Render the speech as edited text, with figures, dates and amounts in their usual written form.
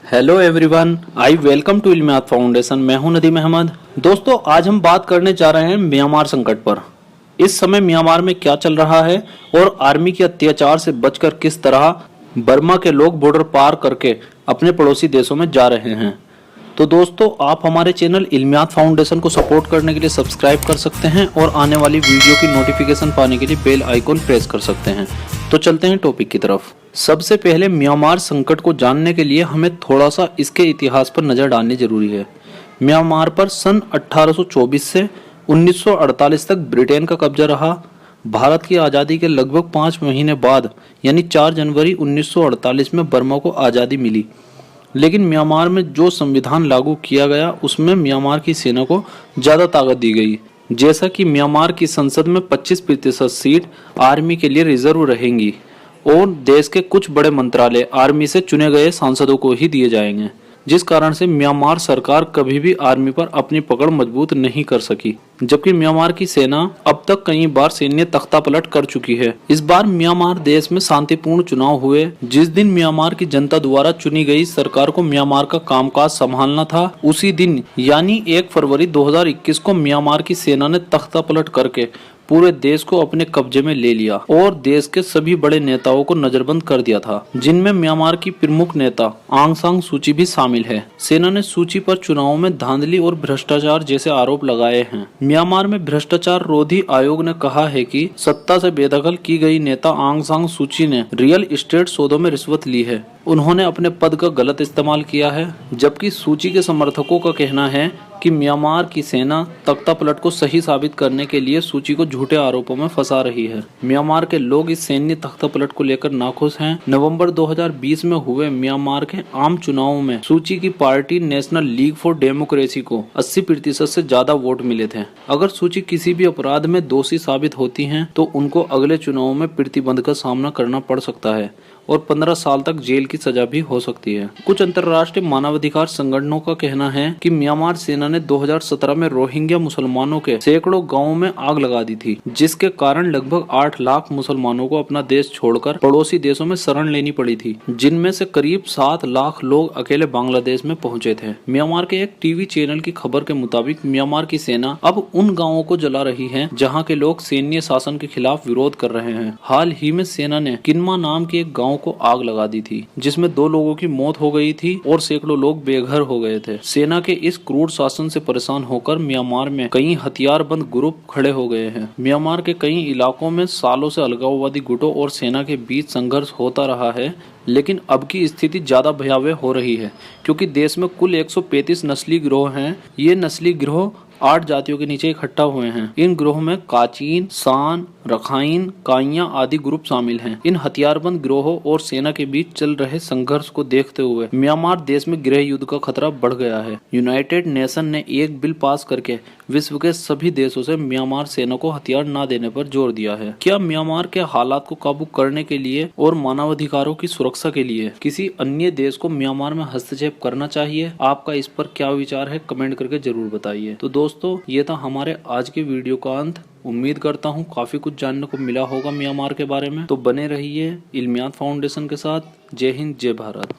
Hello everyone, I welcome to Ilmiyat foundation. मैं हूं नदीम अहमद। दोस्तों, आज हम बात करने जा रहे हैं म्यांमार संकट पर। इस समय म्यांमार में क्या चल रहा है और आर्मी के अत्याचार से बचकर किस तरह बर्मा के लोग बॉर्डर पार करके अपने पड़ोसी देशों में जा रहे हैं। तो दोस्तों, आप हमारे चैनल इल्मियात फाउंडेशन को सपोर्ट करने के लिए सब्सक्राइब कर सकते हैं और आने वाली वीडियो की नोटिफिकेशन पाने के लिए बेल आइकॉन प्रेस कर सकते हैं। तो चलते हैं टॉपिक की तरफ। सबसे पहले म्यांमार संकट को जानने के लिए हमें थोड़ा सा इसके इतिहास पर नजर डालनी जरूरी है। म्यांमार पर सन 1824 से 1948 तक ब्रिटेन का कब्जा रहा। भारत की आज़ादी के लगभग 5 महीने बाद यानी 4 जनवरी 1948 में बर्मा को आज़ादी मिली। लेकिन म्यांमार में जो संविधान लागू किया गया उसमें म्यांमार की सेना को ज़्यादा ताकत दी गई। जैसा कि म्यांमार की संसद में 25% सीट आर्मी के लिए रिजर्व रहेंगी और देश के कुछ बड़े मंत्रालय आर्मी से चुने गए सांसदों को ही दिए जाएंगे, जिस कारण से म्यांमार सरकार कभी भी आर्मी पर अपनी पकड़ मजबूत नहीं कर सकी। जबकि म्यांमार की सेना अब तक कई बार सैन्य तख्तापलट कर चुकी है। इस बार म्यांमार देश में शांतिपूर्ण चुनाव हुए। जिस दिन म्यांमार की जनता द्वारा चुनी गई सरकार को म्यांमार का कामकाज संभालना था, उसी दिन यानी 1 फरवरी 2021 को म्यांमार की सेना ने तख्तापलट करके पूरे देश को अपने कब्जे में ले लिया और देश के सभी बड़े नेताओं को नजरबंद कर दिया था, जिनमें म्यांमार की प्रमुख नेता आंग सान सू की भी शामिल है। सेना ने सू की पर चुनाव में धांधली और भ्रष्टाचार जैसे आरोप लगाए हैं। म्यांमार में भ्रष्टाचार रोधी आयोग ने कहा है कि सत्ता से बेदखल की गई नेता आंग सान सू ने रियल एस्टेट सौदों में रिश्वत ली है। उन्होंने अपने पद का गलत इस्तेमाल किया है। जबकि सू के समर्थकों का कहना है कि म्यांमार की सेना तख्तापलट को सही साबित करने के लिए सू को झूठे आरोपों में फंसा रही है। म्यांमार के लोग इस सैन्य तख्तापलट को लेकर नाखुश हैं। नवंबर 2020 में हुए म्यांमार के आम चुनावों में सू की party national league for democracy को 80% से ज्यादा वोट मिले थे। अगर सू किसी भी अपराध में दोषी साबित होती हैं, तो उनको अगले चुनाव में प्रतिबंध का सामना करना पड़ सकता है और 15 साल तक जेल की सजा भी हो सकती है। कुछ अंतर्राष्ट्रीय मानवाधिकार संगठनों का कहना है कि म्यांमार सेना ने 2017 में रोहिंग्या मुसलमानों के सैकड़ों गांवों में आग लगा दी थी, जिसके कारण लगभग 8 लाख मुसलमानों को अपना देश छोड़कर पड़ोसी देशों में शरण लेनी पड़ी थी, जिनमें से करीब 7 लाख लोग अकेले बांग्लादेश में पहुंचे थे। म्यांमार के एक टीवी चैनल की खबर के मुताबिक म्यांमार की सेना अब उन गाँवों को जला रही है जहाँ के लोग सैन्य शासन के खिलाफ विरोध कर रहे हैं। हाल ही में सेना ने किन्मा नाम के एक गाँव को आग लगा दी थी, जिसमें 2 लोगों की मौत हो गई थी और सैकड़ों लोग बेघर हो गए थे। सेना के इस क्रूर शासन से परेशान होकर म्यांमार में कई हथियारबंद ग्रुप खड़े हो गए हैं। म्यांमार के कई इलाकों में सालों से अलगाववादी गुटों और सेना के बीच संघर्ष होता रहा है, लेकिन अब की स्थिति ज्यादा भयावह हो रही है क्योंकि देश में कुल 135 नस्ली गिरोह हैं। ये नस्ली गिरोह 8 जातियों के नीचे इकट्ठा हुए हैं। इन गिरोह में काचीन, सान, रखाइन, काइया आदि ग्रुप शामिल हैं। इन हथियारबंद गिरोहों और सेना के बीच चल रहे संघर्ष को देखते हुए म्यांमार देश में गृह युद्ध का खतरा बढ़ गया है। यूनाइटेड नेशन ने एक बिल पास करके विश्व के सभी देशों से म्यांमार सेना को हथियार न देने पर जोर दिया है। क्या म्यांमार के हालात को काबू करने के लिए और मानवाधिकारों की सुरक्षा के लिए किसी अन्य देश को म्यांमार में हस्तक्षेप करना चाहिए? आपका इस पर क्या विचार है, कमेंट करके जरूर बताइए। तो दोस्तों, ये था हमारे आज के वीडियो का अंत। उम्मीद करता हूँ काफी कुछ जानने को मिला होगा म्यांमार के बारे में। तो बने रहिए इल्मियात फाउंडेशन के साथ। जय हिंद, जय भारत।